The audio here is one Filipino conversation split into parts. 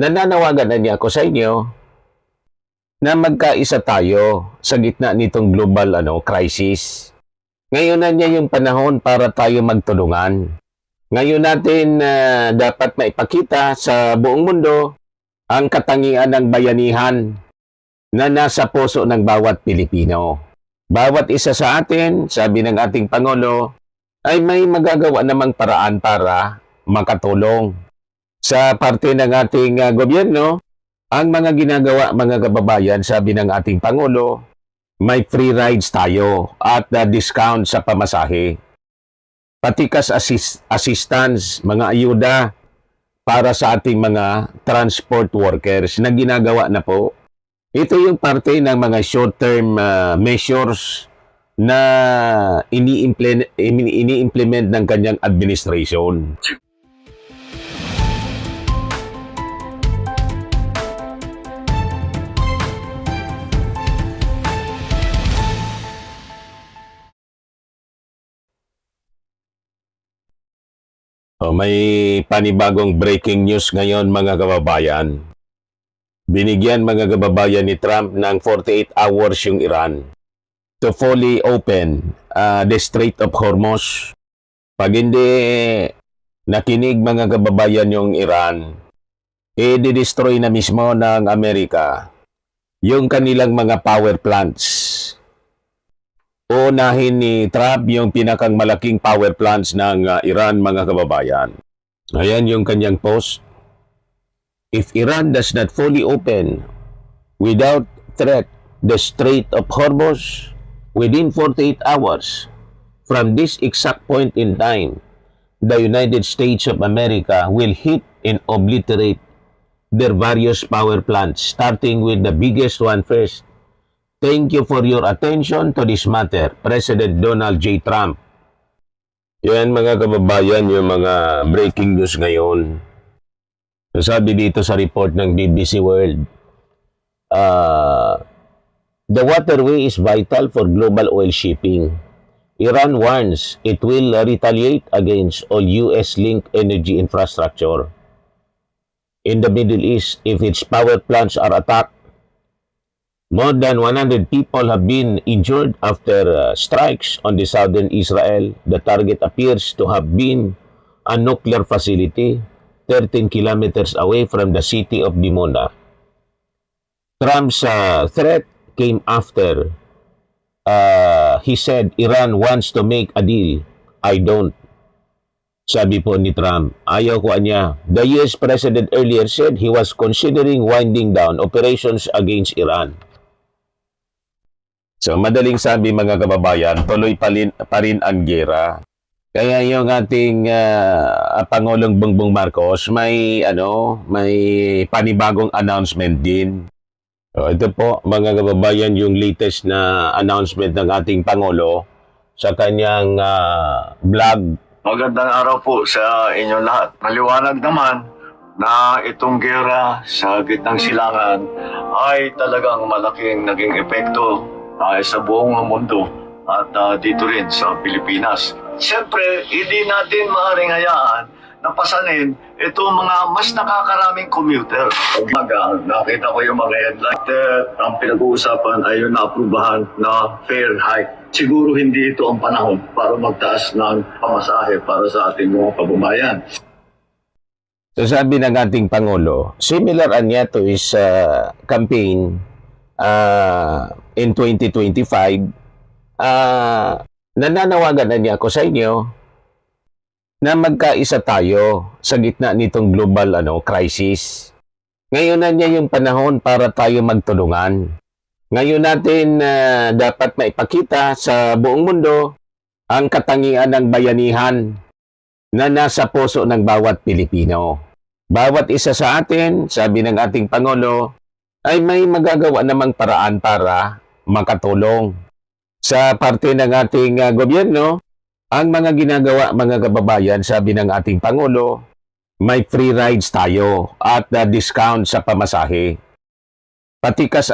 Nananawagan na niya ako sa inyo na magkaisa tayo sa gitna nitong global crisis. Ngayon na niya yung panahon para tayo magtulungan. Ngayon natin dapat maipakita sa buong mundo ang katangian ng bayanihan na nasa puso ng bawat Pilipino. Bawat isa sa atin, sabi ng ating Pangulo, ay may magagawa namang paraan para makatulong. Sa parte ng ating gobyerno, ang mga ginagawa mga kababayan, sabi ng ating Pangulo, may free rides tayo at discount sa pamasahe. Patikas assistance, mga ayuda para sa ating mga transport workers na ginagawa na po. Ito yung parte ng mga short-term measures na ini-implement ng kanyang administration. May panibagong breaking news ngayon mga kababayan. Binigyan mga kababayan ni Trump ng 48 hours yung Iran to fully open the Strait of Hormuz. Pag hindi nakinig mga kababayan yung Iran, i-destroy na mismo ng Amerika yung kanilang mga power plants. Unahin ni Trump yung pinakang malaking power plants ng Iran mga kababayan. Ayan yung kanyang post. If Iran does not fully open without threat the Strait of Hormuz within 48 hours from this exact point in time, the United States of America will hit and obliterate their various power plants, starting with the biggest one first. Thank you for your attention to this matter, President Donald J. Trump. Yan mga kababayan, yung mga breaking news ngayon. Sabi dito sa report ng BBC World, the waterway is vital for global oil shipping. Iran warns it will retaliate against all US-linked energy infrastructure in the Middle East if its power plants are attacked. More than 100 people have been injured after strikes on the southern Israel. The target appears to have been a nuclear facility 13 kilometers away from the city of Dimona. Trump's threat came after he said Iran wants to make a deal. I don't. Sabi po ni Trump, ayaw ko niya. The US President earlier said he was considering winding down operations against Iran. So, madaling sabi mga kababayan, tuloy pa rin ang gera. Kaya yung ating Pangulong Bongbong Marcos may panibagong announcement din. So, ito po mga kababayan yung latest na announcement ng ating Pangulo sa kanyang vlog. Magandang araw po sa inyong lahat. Maliwanag naman na itong gera sa gitnang silangan ay talagang malaking naging epekto sa buong mundo at dito rin sa Pilipinas. Siyempre, hindi natin maaaring hayaan na pasanin itong mga mas nakakaraming commuter. Umaga, nakita ko yung mga headline. Ang pinag-uusapan ay yung naaprubahan na fare hike. Siguro hindi ito ang panahon para magtaas ng pamasahe para sa ating mga kababayan. So sabi ng ating Pangulo, similar anya to his campaign in 2025, nananawagan na niya ako sa inyo na magkaisa tayo sa gitna nitong global crisis. Ngayon na niya yung panahon para tayo magtulungan. Ngayon natin dapat maipakita sa buong mundo ang katangian ng bayanihan na nasa puso ng bawat Pilipino. Bawat isa sa atin, sabi ng ating Pangulo, ay may magagawa namang paraan para makatulong. Sa parte ng ating gobyerno, ang mga ginagawa mga kababayan, sabi ng ating Pangulo, may free rides tayo at discount sa pamasahe. Patikas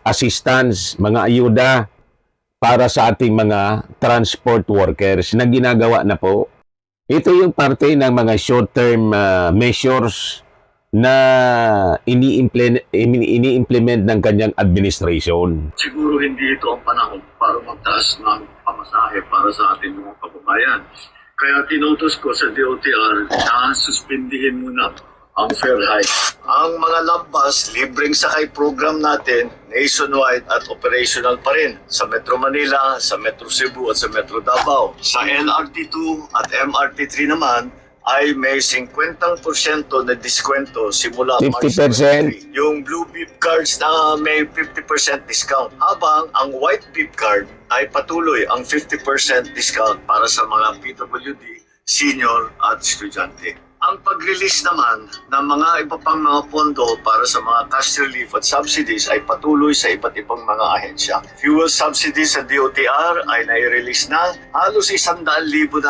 assistance, mga ayuda para sa ating mga transport workers na ginagawa na po. Ito yung parte ng mga short-term measures na ini-implement ng kanyang administration. Siguro hindi ito ang panahon para magtaas ng pamasahe para sa ating mga kababayan. Kaya tinutos ko sa DOTR na suspindihin muna ang fare hike. Ang mga lampas, libreng sakay program natin, nationwide at operational pa rin sa Metro Manila, sa Metro Cebu at sa Metro Davao. Sa LRT2 at MRT3 naman, ay may 50% na diskwento simula March 50%. 23. Yung blue beep cards na may 50% discount. Habang ang white beep card ay patuloy ang 50% discount para sa mga PWD, senior at estudyante. Ang pag-release naman ng mga iba pang mga pondo para sa mga cash relief at subsidies ay patuloy sa iba't ibang mga ahensya. Fuel subsidies sa DOTR ay nai-release na. Halos 100,000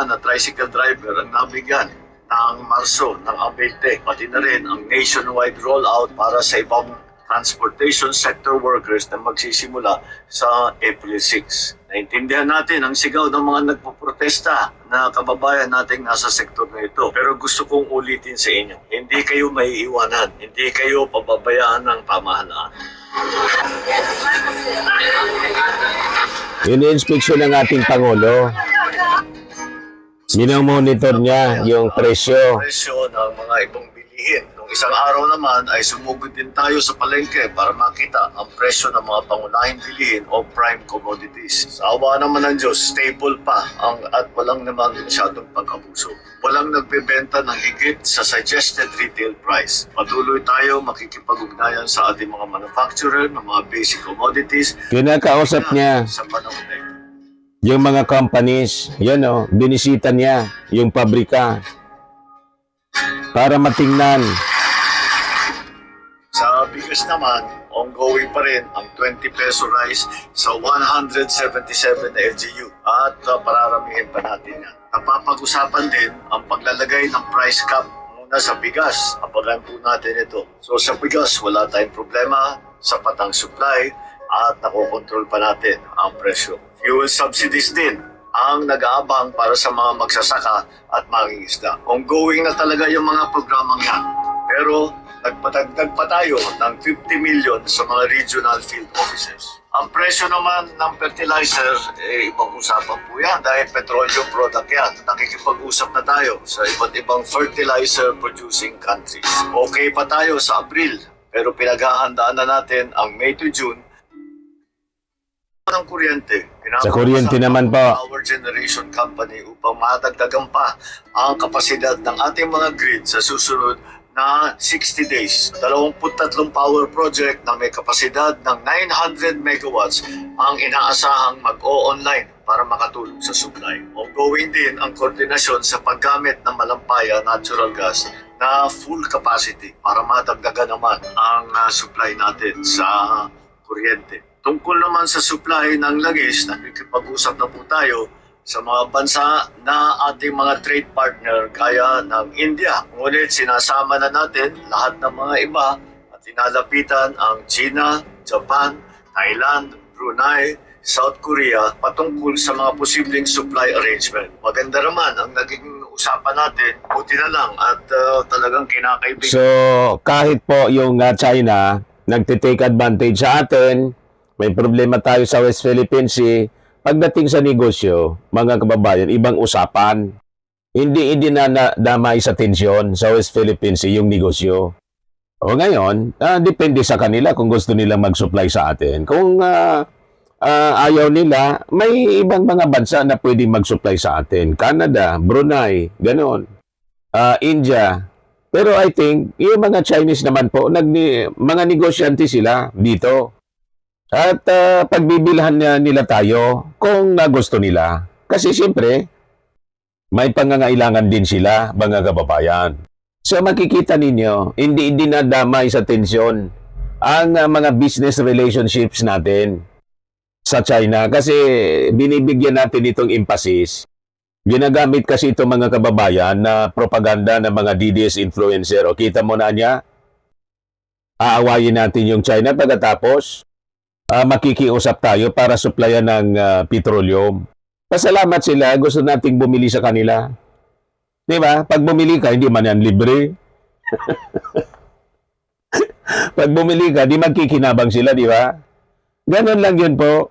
na tricycle driver ang nabigyan ng Marso ng Abete, pati na rin ang nationwide rollout para sa ibang transportation sector workers na magsisimula sa April 6. Naintindihan natin ang sigaw ng mga nagpoprotesta na kababayan nating nasa sektor na ito. Pero gusto kong ulitin sa inyo, hindi kayo maiiwanan, hindi kayo pababayaan ng pamahalaan. Ini-inspeksyon ng ating Pangulo. Minomonitor niya yung presyo. Presyo ng mga ibang bilihin. Nung isang araw naman ay sumugod din tayo sa palengke para makita ang presyo ng mga pangunahing bilihin o prime commodities. Sa awa naman ng Diyos, stable pa at walang naman masyadong pag-abuso. Walang nagbebenta ng higit sa suggested retail price. Patuloy tayo makikipag-ugnayan sa ating mga manufacturer ng mga basic commodities. Kinakausap niya Sa panahon na ito. yung mga companies, yan o, binisita niya yung pabrika para matingnan. Sa bigas naman, ongoing pa rin ang 20 peso rice sa 177 na LGU at pararamihin pa natin yan. Napapag-usapan din ang paglalagay ng price cap muna sa bigas. Apagan po natin ito. So sa bigas, wala tayong problema, sapat ang supply at nakokontrol pa natin ang presyo. Fuel subsidies din ang nag-aabang para sa mga magsasaka at mangingisda. Ongoing na talaga yung mga programang yan. Pero nagpatagdag pa tayo ng 50 million sa mga regional field offices. Ang presyo naman ng fertilizer, ibang usapan po yan dahil petroleum product yan. Nakikipag-usap na tayo sa iba't ibang fertilizer producing countries. Okay pa tayo sa Abril, pero pinaghahandaan na natin ang May to June ng kuryente. Sa kuryente naman po. Power generation company upang madagdagan pa ang kapasidad ng ating mga grid sa susunod na 60 days. 23 power project na may kapasidad ng 900 megawatts ang inaasahang mag-o-online para makatulong sa supply. Ongoing din ang koordinasyon sa paggamit ng malampaya natural gas na full capacity para madagdagan naman ang supply natin sa kuryente. Tungkol naman sa supply ng langis, nakikipag-usap na po tayo sa mga bansa na ating mga trade partner gaya ng India. Ngunit sinasama na natin lahat ng mga iba at inalapitan ang China, Japan, Thailand, Brunei, South Korea patungkol sa mga posibleng supply arrangement. Maganda naman ang naging usapan natin, buti na lang at talagang kinakaibigan. So, kahit po yung China nagtitake advantage sa atin, may problema tayo sa West Philippine Sea, pagdating sa negosyo, mga kababayan, ibang usapan. Hindi na damay sa tensyon sa West Philippine Sea yung negosyo. O ngayon, depende sa kanila kung gusto nila mag-supply sa atin. Kung ayaw nila, may ibang mga bansa na pwede mag-supply sa atin. Canada, Brunei, ganon. India. Pero I think, yung mga Chinese naman po, mga negosyante sila dito. At pagbibilhan nila tayo kung gusto nila. Kasi siyempre, may pangangailangan din sila, mga kababayan. So makikita ninyo, hindi dinadamay sa tensyon ang mga business relationships natin sa China. Kasi binibigyan natin itong emphasis. Ginagamit kasi ito mga kababayan na propaganda ng mga DDS influencer. O kita mo na niya, aawayin natin yung China pagkatapos makikiusap tayo para supplyan ng petroleum. Pasalamat sila, gusto nating bumili sa kanila. Di ba? Pag bumili ka, hindi man yan libre. Pag bumili ka, di magkikinabang sila, di ba? Ganon lang yun po.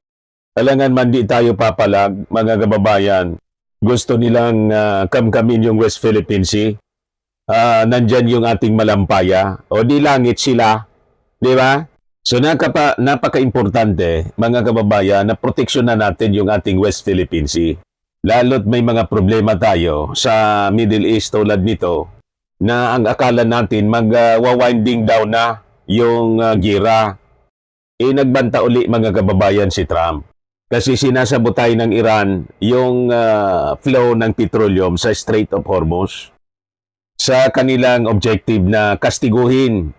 Alangan man di tayo papalag, mga kababayan. Gusto nilang kamkamin yung West Philippine Sea. Nandyan yung ating malampaya. O di langit sila. Di ba? So napaka-importante, mga kababayan, na proteksyonan natin yung ating West Philippine Sea. Lalo't may mga problema tayo sa Middle East tulad nito na ang akala natin mag-winding down na yung gira. Nagbanta uli mga kababayan si Trump. Kasi sinasabotay ng Iran yung flow ng petroleum sa Strait of Hormuz sa kanilang objective na kastiguhin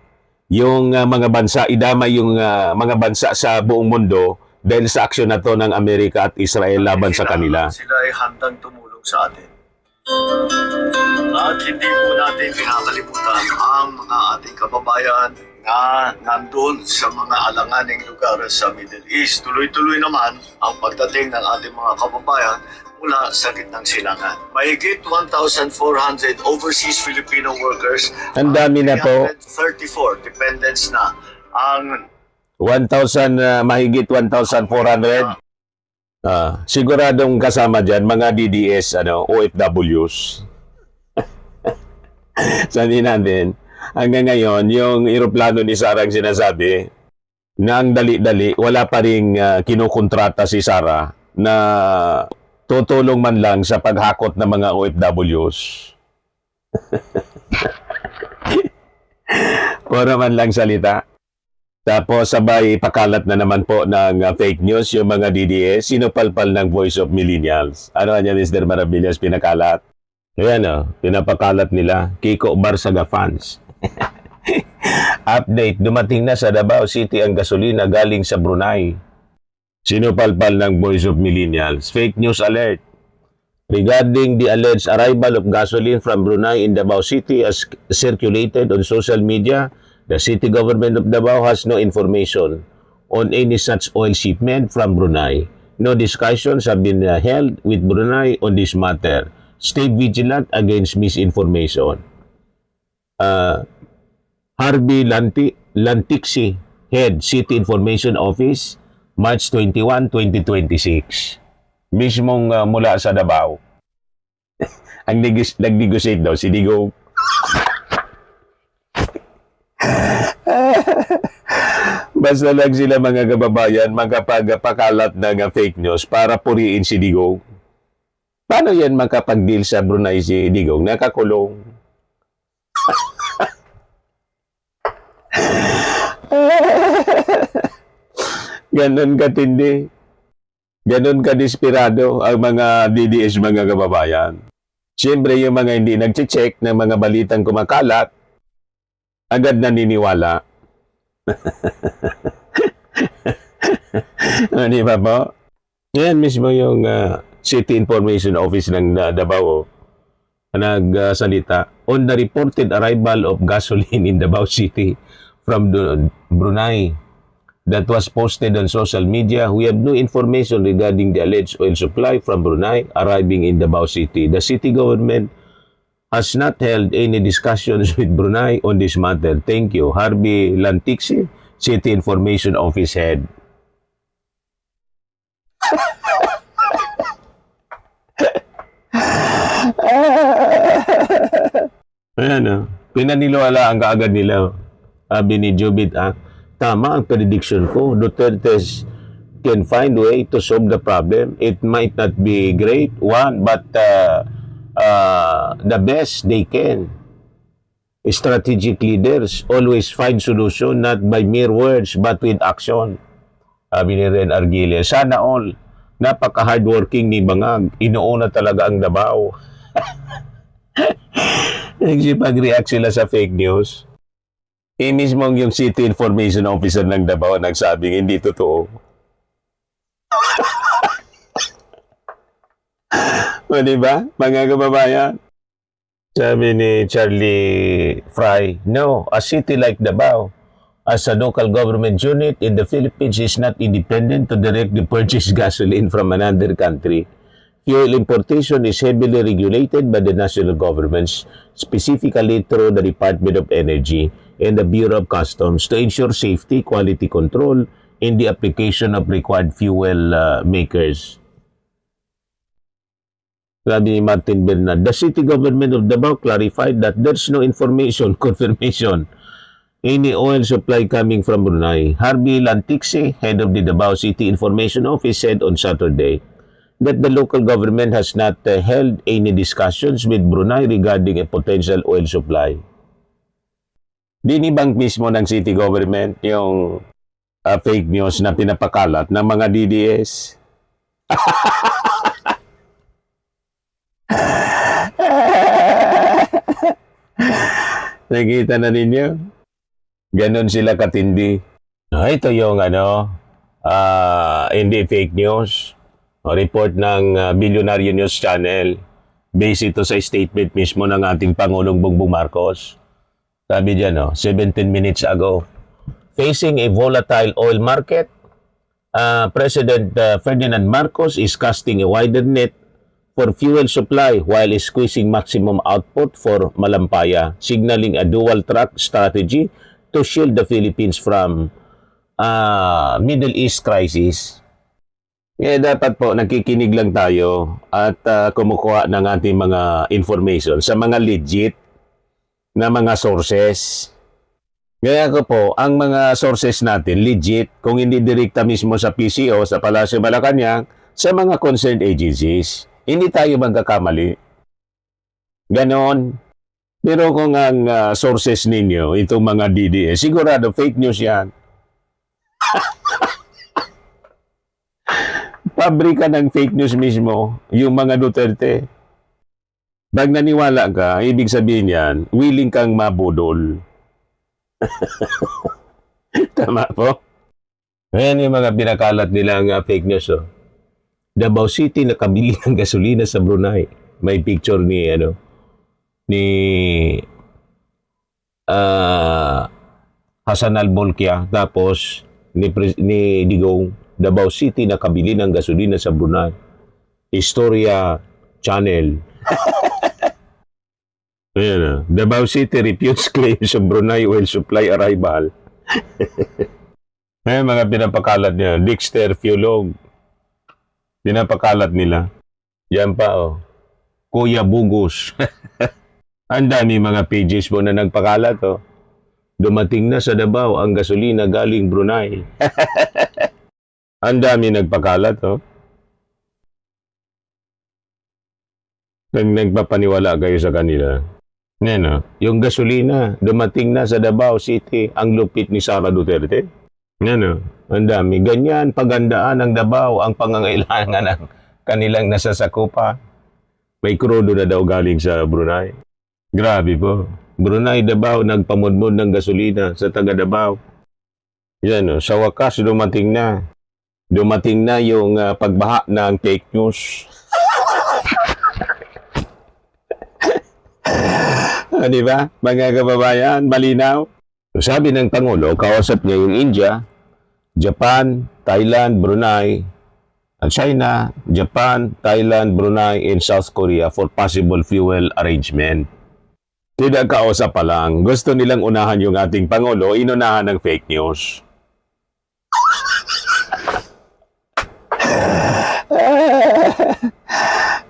yung mga bansa, idamay yung mga bansa sa buong mundo dahil sa aksyon na to ng Amerika at Israel laban sa kanila. Sila ay handang tumulong sa atin. At hindi po natin pinakalimutan ang mga ating kababayan na nandun sa mga alanganing lugar sa Middle East. Tuloy-tuloy naman ang pagdating ng ating mga kababayan mula sa gitnang silangan. Mahigit 1,400 overseas Filipino workers. Ang dami na po. 34 dependents na ang 1,000, mahigit 1,400. Siguradong kasama dyan, mga DDS, OFWs. Sabi natin, hanggang ngayon, yung eroplano ni Sarah ang sinasabi na ang dali-dali, wala pa rin kinukontrata si Sarah na tutulong man lang sa paghakot ng mga OFWs. Pura man lang salita. Tapos sabay pakalat na naman po ng fake news yung mga DDS, sinupalpal ng Voice of Millennials. Ano niya, Mr. Maravillas, pinakalat? Ayan pinapakalat nila, Kiko Barsaga fans. Update, dumating na sa Davao City ang gasolina galing sa Brunei. Sinupalpal ng Voice of Millennials. Fake news alert. Regarding the alleged arrival of gasoline from Brunei in Davao City as circulated on social media, the city government of Davao has no information on any such oil shipment from Brunei. No discussions have been held with Brunei on this matter. Stay vigilant against misinformation. Harvey Lantixi, Head City Information Office, March 21, 2026. Mismong mula sa Davao. Ang nag-negotiate daw si Digong. Basta lang sila mga kababayan magkapagpakalat ng fake news para puriin si Digong. Paano yan makapag-deal sa Brunei si Digong? Nakakulong. Ganon katindi. Ganon kadesperado ang mga DDS mga kababayan. Siyempre yung mga hindi nag-check ng mga balitang kumakalat, agad naniniwala. Di ba po? Yan mismo yung City Information Office ng Davao nagsalita. On the reported arrival of gasoline in Davao City from Brunei that was posted on social media, we have no information regarding the alleged oil supply from Brunei arriving in Davao City. The city government has not held any discussions with Brunei on this matter. Thank you. Harvey Lantixi, City Information Office Head. Ayan pinaniniwala ang kaagad nila. Sabi ni Jubit, tama ang prediction ko. Duterte can find a way to solve the problem. It might not be great one, but the best they can. Strategic leaders always find solution not by mere words but with action. Sabi ni Ren Argile, sana all. Napaka-hardworking ni Bangag. Inuuna talaga ang Davao. Nagsipag-react sila sa fake news. Mismong yung City Information Officer ng Davao nagsabing hindi totoo. O diba, mga kababayan? Sabi ni Charlie Fry, no, a city like Davao, as a local government unit in the Philippines, is not independent to directly purchase gasoline from another country. Fuel importation is heavily regulated by the national governments, specifically through the Department of Energy. and the Bureau of Customs to ensure safety, quality control, in the application of required fuel makers. Sabi ni Martin Bernard, the city government of Davao clarified that there's no information, confirmation, any oil supply coming from Brunei. Harvey Lantixi, head of the Davao City Information Office, said on Saturday that the local government has not held any discussions with Brunei regarding a potential oil supply. Dinibang mismo ng city government yung fake news na pinapakalat ng mga DDS. Nakita na ninyo? Ganon sila katindi. Ito yung hindi fake news. Report ng Billionaire News Channel. Based ito sa statement mismo ng ating Pangulong Bongbong Marcos. Sabi dyan, 17 minutes ago. Facing a volatile oil market, President Ferdinand Marcos is casting a wider net for fuel supply while squeezing maximum output for Malampaya, signaling a dual-track strategy to shield the Philippines from Middle East crisis. Kaya dapat po nakikinig lang tayo at kumukuha ng ating mga information sa mga legit na mga sources. Kaya ko po, ang mga sources natin legit, kung hindi direkta mismo sa PCO, sa Palasyo Malacanang, sa mga concerned agencies. Hindi tayo magkakamali. Ganon. Pero kung ang sources ninyo, itong mga DDS, sigurado fake news yan. Pabrika ng fake news mismo, yung mga Duterte. Pag naniwala ka, ibig sabihin yan, willing kang mabudol. Tama po? Ayan yung mga pinakalat nilang fake news. Davao City nakabili ng gasolina sa Brunei. May picture ni Hasan Al-Bolkiah, tapos ni Digong. Davao City nakabili ng gasolina sa Brunei. Historia Channel. Ayan, Davao City refutes claims of Brunei oil supply arrival. Ayan mga pinapakalat niya. Dexter Fiolog. Pinapakalat nila. Yan pa, Kuya Bugos. Ang dami mga pages mo na nagpakalat, Dumating na sa Davao ang gasolina galing Brunei. Ang dami nagpakalat, Nagpapaniwala kayo sa kanila. Yan, yung gasolina, dumating na sa Davao City, ang lupit ni Sara Duterte. Yan, ang dami. Ganyan, pagandaan ng Davao ang pangangailangan ng kanilang nasasakupan. May krudo na daw galing sa Brunei. Grabe po. Brunei, Davao, nagpamudmod ng gasolina sa taga Davao. Yan, sa wakas, dumating na. Dumating na yung pagbaha ng fake news. Di ba? Mga kababayan, malinaw. Sabi ng Pangulo, kausap niya yung India, Japan, Thailand, Brunei, at China, Japan, Thailand, Brunei, and South Korea for possible fuel arrangement. Tidak kausap pa lang. Gusto nilang unahan yung ating Pangulo, inunahan ng fake news.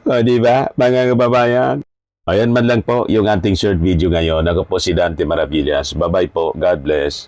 Di ba, mga kababayan? Ayan man lang po yung ating short video ngayon. Ako po si Dante Maravillas. Bye-bye po. God bless.